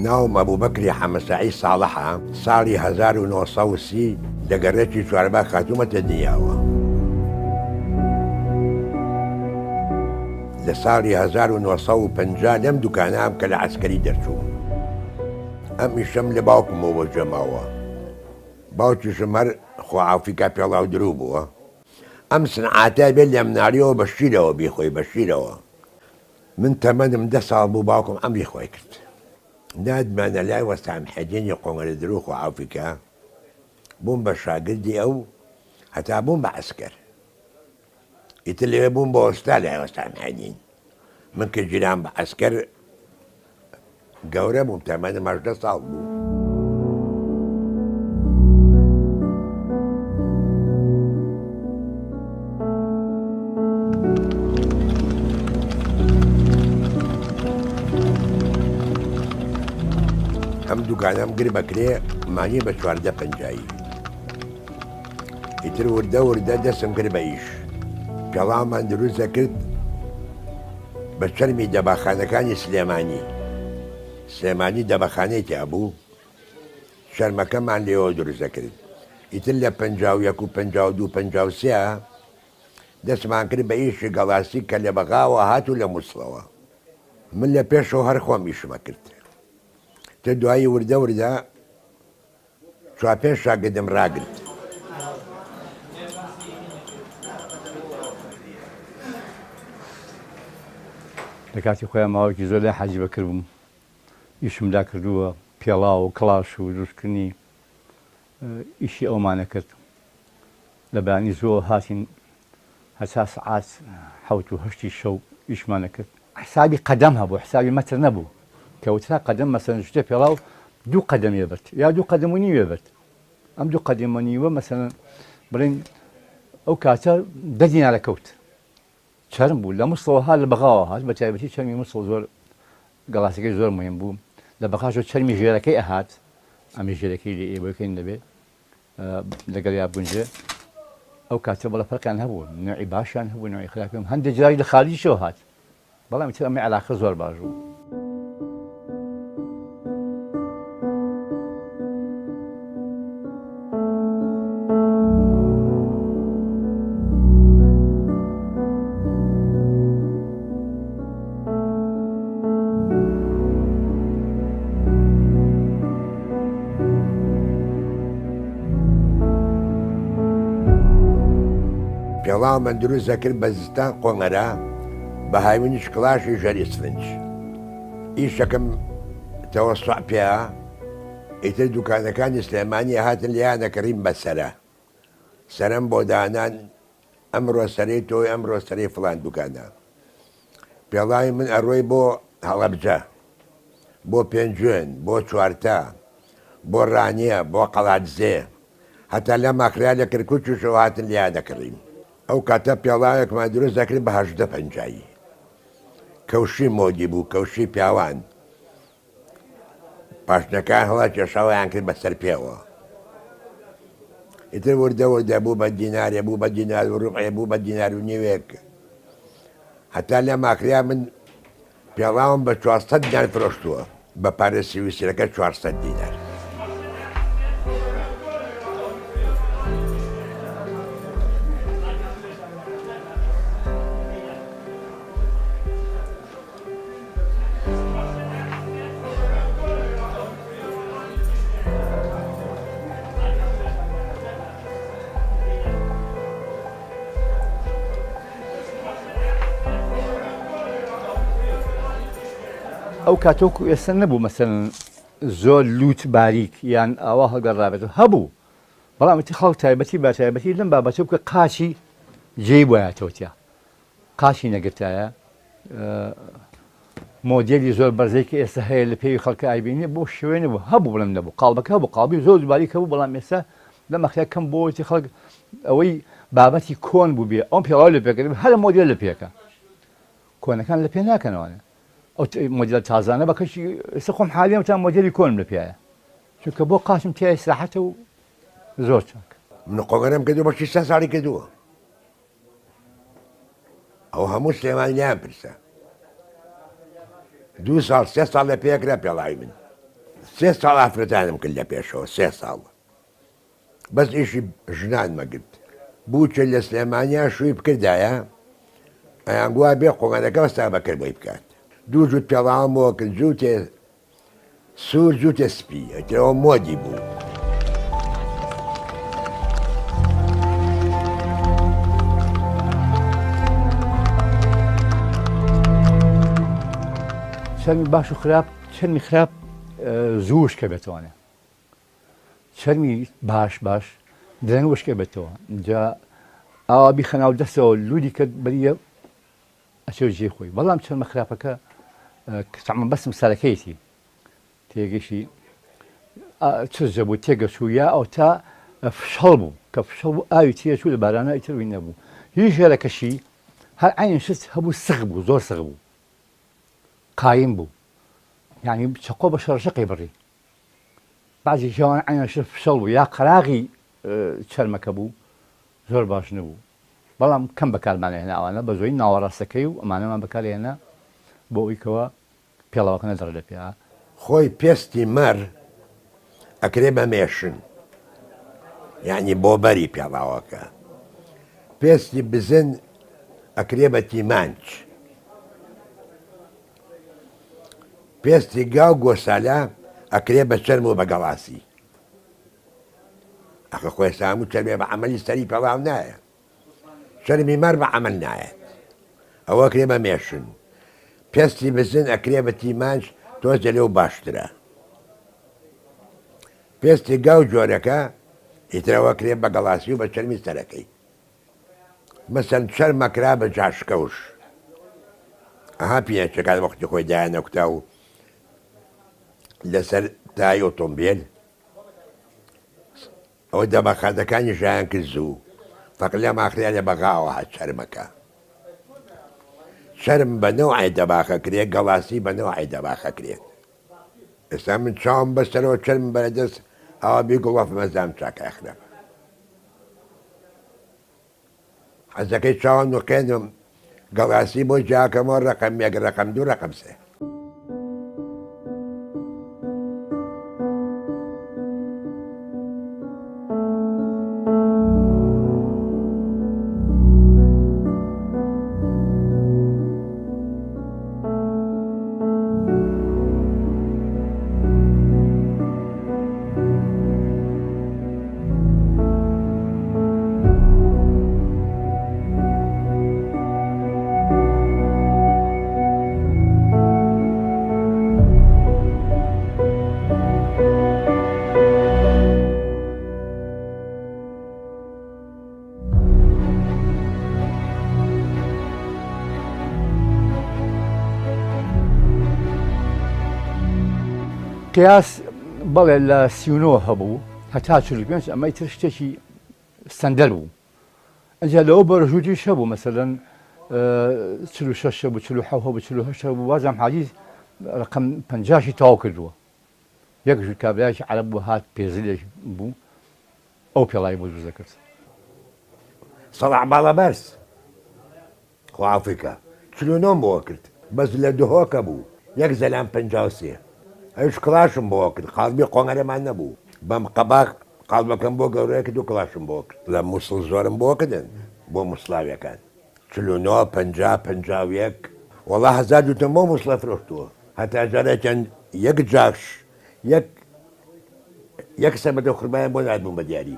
ناوم ئەبوو بەکری حەمەساعی ساڵحە ساڵی 1930 لە گەڕێکی چوارباگ هاتوومەتە دنیاوە. لە ساڵی 1950 لەم دوکانام کە لە عەسکەری دەرچوو. ئەم ئیشەم لە باوکمەوە جەماوە. باوکیشم هەر خواعافیکا پێڵاو درو بووە. ئەم سنعاتە بێت لە مناڵیەوە بەشیرەوە بیخۆی بەشیرەوە. من تەمەنم 10 ساڵ بوو باوکم ئەم بیخۆی کرد. دادمانە لای وەسام حەدینی قۆمەرە درو خواعافیکا بووم بە شاگردی ئەو هەتا بووم بە عەسکەر. ئیتر لەوێ بووم بە ئۆستا لای وەسام حەدین. من کە گیرام بە عەسکەر گەورە بووم تەمەنم 18 ساڵ بوو. ئەم دوکانم گر بەکرێ مانی بە 1450. ئیتر وردە وردە دەستم کرد بە ئیش. پێڵاومان دروست دەکرد بە چەرمی دەباخانەکانی سلێمانی. سلێمانی دەبەخانەیەکی هەبوو، چەرمەکەمان لێەوە دروست دەکرد. ئیتر لە 51 و 52 53 دەستمان کرد بە ئیشی گەڵاسی کە لە بەغاوە هات و لە مووسڵەوە. من لە پێشەوە هەر خۆم ئیشمە کرد. تە دوایی وردە وردە 4-5 شاگردم ڕاگرت. لە کاتی خۆیان ماوەیەکی زۆر لای حاجی بەکر بووم. ئیشمدا کردووە پێڵاو و کڵاش و دروستکردنی ئیشی ئەومانە کرد. لە بەیانی زۆر هاتین هەتا سەعات 7 و 8 شەو ئیشمانە کرد. حسابی قەدەم هەبوو، حسابی مەتر نەبوو. کەوترا قەدەم مەسەلەن شتێ پێڵاو 2 قەدەم وێبرد یا 2 قەدەم و نی وێبرد. ئەم 2 قەدەم و نیوە مەسەلەن بڵێن ئەو کاتە 10 دینارە کەوت. چەرم بوو لە مووسڵەوە هات لە بەغاوە هات بە تایبەتی چەرمی مووسڵ زۆر گەڵاسەکەی زۆر مهم بوو. لە بەغاژۆ چەرمی ژێرەکەی ئەهات، ئەمی ژێرەکەی لە ئێوەکەین دەبێت لەگەڵ یا بونجێ. ئەو کاتە بەڵە فەرقیان هەبوو، نوعی باشیان هەبوو، نوعی خراپیان هەندێک جاری لە خالیشەوە هات. بەڵام ئیتر ئەمە عەلاقە زۆر باش بوو. پێڵاو من دروست دەکرد بە زستان قۆمەرە بە هاوینیش کڵاشی ژەری سفنج. ئیشەکەم تەوەسوع پێە. ئیتر دوکانەکانی سلێمانی هاتن لیانەکەڕیم بەسەرە. سەرم بۆ دانان ئەمڕۆ سەرەی تۆی ئەمڕۆ سەرەی فڵان دوکانە. پێڵاوی من ئەڕۆی بۆ هەڵەبجە، بۆ پێنجوێن، بۆ چوارتە، بۆ ڕانیە، بۆ قەڵاتزێ، هەتا لە ماخرا لە کەرکووکیشەوە هاتن لیانەکەڕیم. ئەو کاتە پێڵاوێکمان دروست دەکرد بە 1850. کەوشی مۆدی بوو، کەوشی پیاوان. پاشنەکان هەڵا کێشاوەیان کرد بەسەر پێوە. ئیتر وردە وردە بوو بە دینارێ، بوو بە دینار و ڕوبعێ، بوو بە دینار و نیوێک. هەتا لە ماکریا من پێڵاوم بە 400 دینار فرۆشتووە، بە پارە سویسریەکە 400 دینار. ئەو کاتۆکو ئێستا نەبوو مەسەلەن زۆر لووت باریک یان ئاوا هەڵگەڕابێتەوە هەبوو. بەڵام ئەتی خەڵک تایبەتی با تایبەتی لەم بابەتە بکە قاچی جێی بۆیاتەوە تیا. قاچی نەگرتایە مۆدێلی زۆر بەرزەی کە ئێستا هەیە لە پێوی خەڵکە ئایبینێ بۆ شوێنە بوو هەبوو بڵێم نەبوو. قاڵبەکە هەبوو، قاڵبی زۆر باریک هەبوو، بەڵام ئێستا لە مەخیا کەم بۆتی خەڵک ئەوەی بابەتی کۆن بوو بێ ئەم پێڵاو لە پێکردن هەر مۆدێل لە پێکە. کۆنەکان لە پێ ناکەنەوەنە. ئەو مۆدێل تازانە بەکەشی ئێستا خۆم حالیەم تا مۆدێلی کۆن لە پێیە. چونکە بۆ قاچم تیای ساحەتە و زۆر چاک. من قۆمەرەم کردووە بە 600 ساڵی کردووە. ئەو هەموو سلێمانیان پرسە. 2 ساڵ 3 ساڵ لە پێکرا پێڵاوی من. سێ ساڵ ئافرەتانم کرد لە پێشەوە 3 ساڵ بەس ئیشی ژنانمە گرت بووچە لە سلێمانیا شووی بکردایە ئەیانگووا بێ قۆمانەکە وەستا بەکرد بۆی بکات دوو جووت پێڵاوم بۆ کرد جووتێ سوور جووتێ سپی ئەترەوە مۆدی بوو چەرمی باش و خراپ چەرمی خراپ زوو شکە بێتوانێ چەرمی باش درەنگ وشکە بێتەوە اینجا ئاوا بیخەناو دەستەوە لولی کرد بەریە ئەچێ جێ خۆی بەڵام چەرمە خراپەکە تەعمەن بەسم سەرەکەیەتی تێگەشی چزە بوو تێگەچوو یا ئەو تا فشەڵ بوو کە فشەڵ بوو ئاوی تێچوو لە بارانە ئیتروی نەبوو هیچ ژێرەکەشی هەر عینی شت هەبوو سغ بوو زۆر سغ بوو قایم بوو یعنی چقۆ بە شەڕشەقی بڕی بعضی ژەوان عینە شت فشەڵ بوو یا قەراغی چەرمەکە بوو زۆر باش نەبوو بەڵام کەم بەکارمانێنە ئەوانە بە زۆی ناوەڕاستەکەی و ئەمانەمان بەکارهێنا بۆ ئەوەیکەوە پێڵاوەکە نەدەڕ لە پێ خۆی پێستی مەر ئەکرێ بە مێشن یعنی بۆ بەری پێڵاوەکە پێستی بزن ئەکرێ بە تیمانچ پێستی گاو گۆسالە ئەکرێ بە چەرم و بە گەڵاسی ئەخە خۆی سام و چەرمێ بە عەمەلی سەری پێڵاو نایە چەرمی مەر بە عەمەل نایەت ئەوە ئەکرێ بە مێشن پێستی بزن ئەکرێ بە تیمانچ تۆزە لێو باشترە پێستی گاو جۆرەکە ئیترەوە کرێ بە گەڵاسی و بە چەرمی سەرەکەی مەسەن چەرمەکرا بە جاشکەوش ئەها پێنچەکان وەختی خۆی دایانەکوتا و لەسەر تای ئۆتۆمبیل ئەوە دەبەخەدەکانی ژیان کرد زوو فەقط لەم ئاخریا لە بەغاوە هات چەرمەکە چەرم بە نەوعی دەباخە کرێت گەڵاسی بە نەوعی دەباخە کرێت ئێستا من چاوم بەسەرەوە چەرم بەرەدەست ئەوە بیگوڵەف مەزام چاکە خراپە حەزەکەی چاوم نوقێنم گەڵاسی بۆ جاکەمەوە ڕەقەم یەک ڕەقەم دوو ڕەقەم سێ قیاس بەڵێ لە 39 هەبوو هەتا 45 ئەمە ئیتر شتێکی سەندەر بوو ئەجا لەوە بەرەژوودیش هەبوو مەسەلەن 46 هەبوو 47 هەبوو 48 هەبوو وازام حاجی ڕقم 50 تەواو کردووە یەک ژوور کابرایەکی عەرەب بوو هات پێزلێک بوو ئەو پێڵایی بۆ دروست دەکرد سەڵاح باڵەبەرز خوافیکە 49 بۆ کرد بەس لە دهۆکە بوو یەک زەلام 53 ئەوش کڵاشم بۆ کرد قاڵبی قۆنگەرەمان نەبوو بەم قەباق قاڵبەکەم بۆ گەورەیە کرد و کڵاشم بۆ کرد لە مووسڵ زۆرم بۆ کردن بۆ مووسڵاویەکان 49 50 51 وەڵا هەزار دوتم بۆ مووسڵە فرۆشتووە هەتا جارێکیان یەک جاش یەک سەمەدە خوڕبایان بۆ نادبووم بە دیاری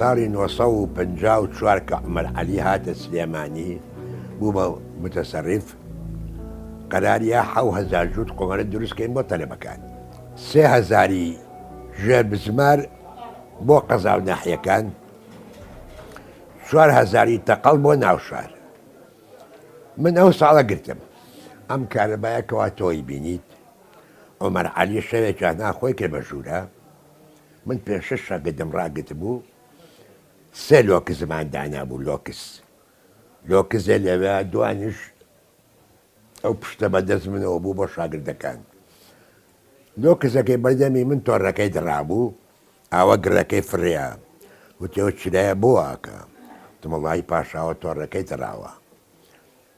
ساڵی 1954 کە عومەر عەلی هاتە سلێمانی بوو بە متەسەڕیف قەراریە 7,000 جووت قۆمەرە دروستکەین بۆ تەلەبەکان 3,000 ژێر بزمار بۆ قەزا و ناحیەکان 4,000 تەقەڵ بۆ ناوشار من ئەو ساڵە گرتم ئەم کارەبایەکەوا تۆی بینیت عومەر عەلی شەوێکیان ناخۆی کرد بە ژوورە من پێشە شەگەدم ڕاگرت بوو 3 لۆکزمان دانا بوو لۆکزێ لەوێ دوانیش ئەو پشتە بەدەست منەوە بوو بۆ شاگردەکان لۆ کەسەکەی بەردەمی من تۆڕەکەی دڕابوو ئاوە گڕەکەی فڕیا وتیەوە چرایە بۆ واکە تمەڵی پاشاوە تۆڕەکەی دڕاوە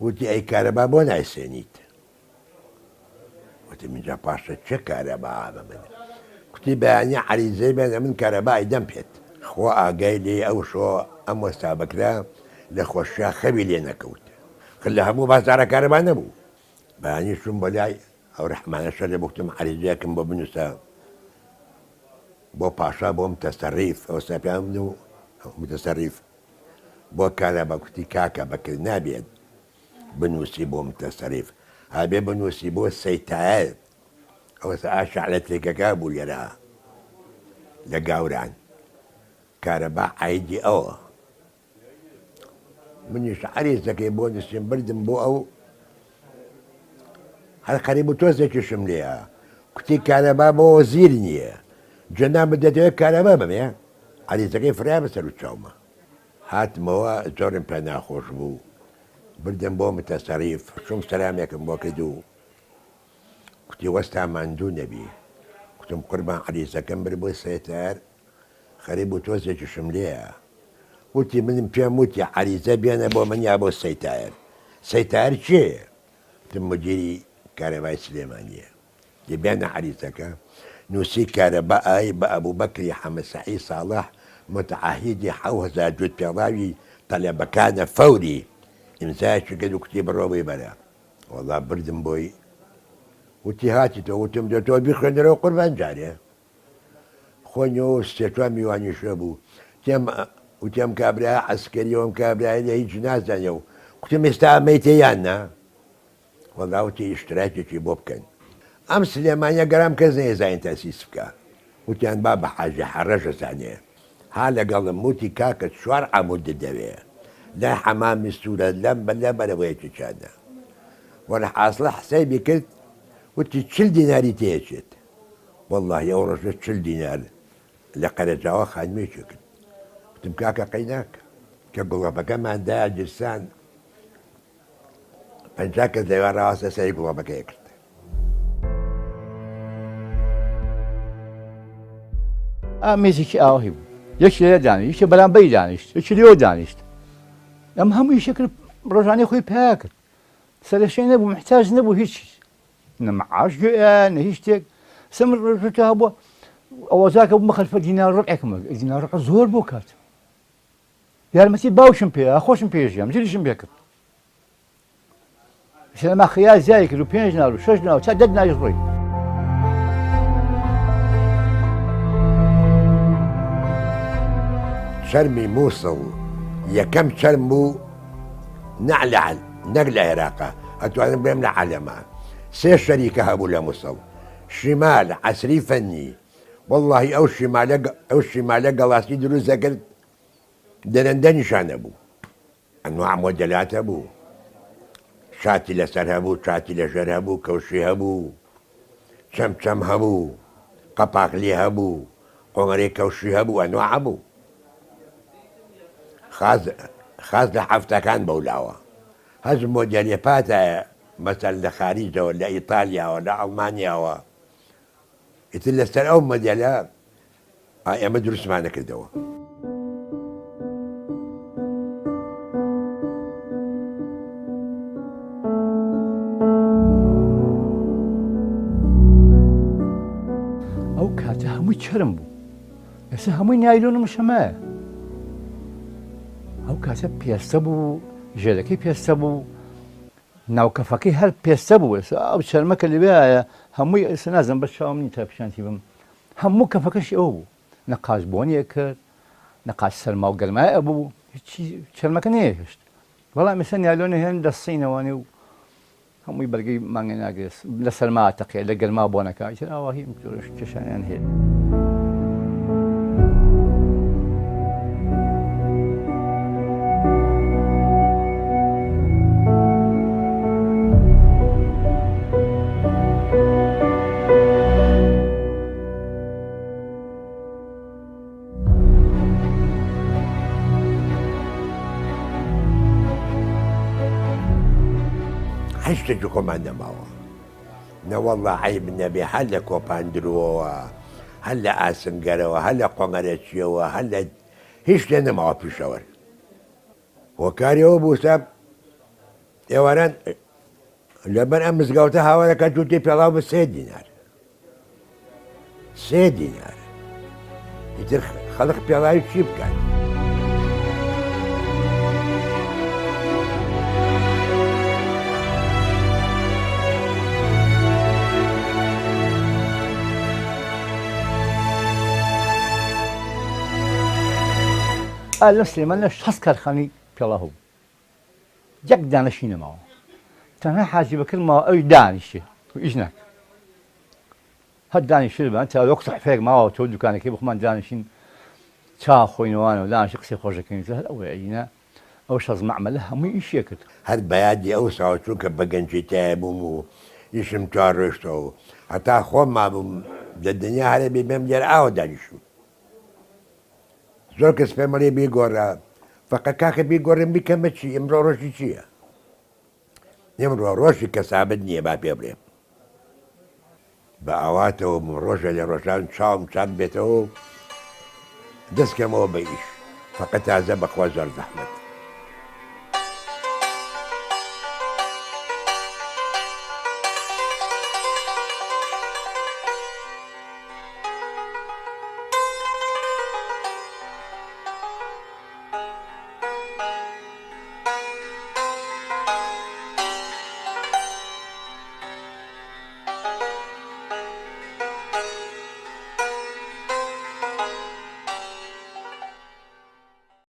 وتی ئەی کارەبا بۆ نایسێنیت وتی منجا پاشە چه کارەبا بە من کوتی بەیانی عەریزەی بێنە من کارەبای دەم پێت خۆ ئاگای لێ ئەو شۆ ئەم وەستا بکرا لە خۆشیا خەوی لێ نەکەوت لە هەموو بازارە کارەبا نەبوو بەیانی چوون بۆ لای ئەو ڕەحمانەشە لێ بکتم عەریزەیەکم بۆ بنووسە بۆ پاشا بۆ متەسەریف ئەو سەپیان من و متەسەریف بۆ کارەبا کوتی کاکە بەکرد نابێت بنووسی بۆ متەسەریف هەبێ بنووسی بۆ سەیتایە ئەوە ئاشعلەتێکەکە بوو لێرە لە گاوران کارەبا عایدی ئەوە منیش عەریزەکەی بۆ نووسیم بردم بۆ ئەو هەر قەریب و تۆزێکیشم لێیە کوتی کارەبا بۆ زیر نییە جەنام بدەتەوە کارەبا بمێ عەریزەکەی فرا بەسەر و چاومە هاتمەوە زۆرم پێ ناخۆش بوو بردم بۆ متەسەریف چوم سەلامێکم بۆ کرد و کوتی وەستا ماندوو نەبی کوتم قوربان عەریزەکەم برد بۆ سێتار خەریب و تۆزێکیشم لێیە وتی منم پێم وتی عەریزە بێنە بۆ من یا بۆ سەیتار سەیتار چێە وتم مدیری کارەبای سلێمانیە دەبێنە عەریزەکە نووسی کارەبا ئای بە ئەبوبەکری حەمەسەعی ساڵح متعاهیدی 7000 جوت پێڵاوی تەلەبەکانە فەوری ئیمزایەکی کرد و کوتی بڕۆ بەرە وەڵا بردم بۆی وتی هاتیتەوە وتم دەتەوە بیخوێنەرەوە قوربان جارێ خۆنیەوە سێ میوانی شوێ بوو وتێم کابرا عەسکەریەوەم کابرای لە هیچ نازانێ و کوتم ئێستا ئەمەیتەیان نا وەڵا وتی ئیشتراکێکی بۆ بکەن ئەم سلێمانیە گەرام کەس نەیەزانین تەسیس بکە وتیان با بە حاجی حەڕەشە زانێ ها لەگەڵم وتی کاکە 4 عەمود دەوێ لای حەمامی سوورە لەم بەلە بەرەوەیەکی چادە وەرە حاصلە حسەیبی کرد وتی 40 دیناری تێچێت وەڵڵاهی ئەو ڕۆژە 40 دینار لە قەرەجاوە خانمێکی کرد وتم کاکە قەی ناکە کە گوڵەپەکەماندایە جرسان 50 کەس دەیوان ڕاوەستە سەری گوڵەپەکەی کرد ئامێزێکی ئاوهی بوو یەکی لێ دانیشت یەکێ بەرامبەری دانیشت یەکی لێوە دانیشت ئەم هەموو یشەکرد ڕۆژانەی خۆی پیا کرد سەرشەی نەبوو محتاج نەبوو هیچ نەمەعاش گوێ نە هیچ شتێک سەمر ڕۆژەکە بووە ئەوەزاکە بوو مەخەلفە دینار ڕەبعێکمە دینار ڕەقە زۆر بۆ کات یارمەتی باوشم پێ خۆشم پێژیام جلیشم پێ کرد شەما خەیال زیای کرد و 5 دینار و 6 دینار و تا 10 دیناری ڕۆی چەرمی مووسڵ یەکەم چەرم بوو نەک لە عێراقا ئەتوانم بێم لە عەلەما 3 شەریکە هەبوو لە مووسڵ شیمال عەسری فەنی وەڵڵاهی ئەو شیمالە گەڵاسی دروست دەکرد دەرەندە نیشانە بوو ئەنواع مۆدەلاتە بوو شاتی لەسەر هەبوو چاتی لەژێر هەبوو کەوشی هەبوو چەمچەم هەبوو قەپاقلی هەبوو قۆمەرەی کەوشی هەبوو ئەنواع بوو خاز لە حەفتەکان بەولاوە هەز مۆدێلی پاتایە مەسەل لە خاریجەوە لە ئیتالیاوە لە ئەڵمانیاوە ئیتر لەسەر ئەو مۆدێلە ئێمە دروستمان نەکردەوە ئەو کاتە هەمووی چرم بوو ئێستا هەمووی نایلۆن شەمایە ئەو کاتە پێستە بوو ژێرەکەی پێستە بوو ناوکەفەکەی هەر پێستە بوو ئێستا ئەو چەرمەکە لەوێایە هەمووی ئێستا نازم بە چاوم نی تا پیشانتی بم هەموو کەفەکەشی ئەو بوو نەقاش بۆنیە کرد نەقاش سەرما و گەرمایە بوو هیچی چەرمەکە نەیەهێشت بەڵام ئێستا نایلۆنە هێن دەستینەوانێ و هەمووی بەرگەی مانگە ناگرێت لە سەرما تەقێ لە گەرما بۆنەکە ئیتر ئاواهی کێشانیان هەیە هیچ شتێکی خۆمان نەماوە نەوەڵڵا عەیب نەبێ هەر لە کۆپاندرۆوە هەر لە ئاسنگەرەوە هەر لە قۆمەرەچیەوە هەر لە هیچ شتێ نەماوە پیشەوە هۆکاریەوە بووسە ئێواران لەبەر ئەم مزگەوتە هاوارەکە تووتی پێڵاو بە 3 دینار 3 دینار ئیتر خەڵق پێڵاوی چی بکات لە سلێمانە 6 کارخانەی پێڵاو هەبوو یەک دانەشی نەماوە تەنها حاجی بەکر ماوە ئەوی دانیشتێ ئیش ناکە هەر دانیشتر بان تا وەک سەحفەیەک ماوە تۆ دوکانەکەی بخمان دانیشین چا خۆینەوانەوە دانیشت قسەی خۆشەکەین هەر ئەوەی ئەینە ئەو شەز مەعمەلە هەمووی ئیشیە کرد هەر بەیادی ئەو ساوە چووکە بە گەنجی تایە بووم و ئیشم تا ڕۆشتەوە هەتا خۆم مابووم لە دنیا هەرە بێ بێم لێرە ئاوە دانیشتوم زۆر کەس پێم وەڵێ بیگۆڕە فەقە کاکە بیگۆڕم بیکەمە چی ئەمڕۆ ڕۆژی چییە ئێمڕۆ ڕۆژی کەسابەت نییە با پێ بڵێم بە ئاواتەوە ڕۆژە لە ڕۆژان چاوم چاک بێتەوە دەستکەمەوە بە ئیش فەقە تازە بەخوا زۆر زەحمەت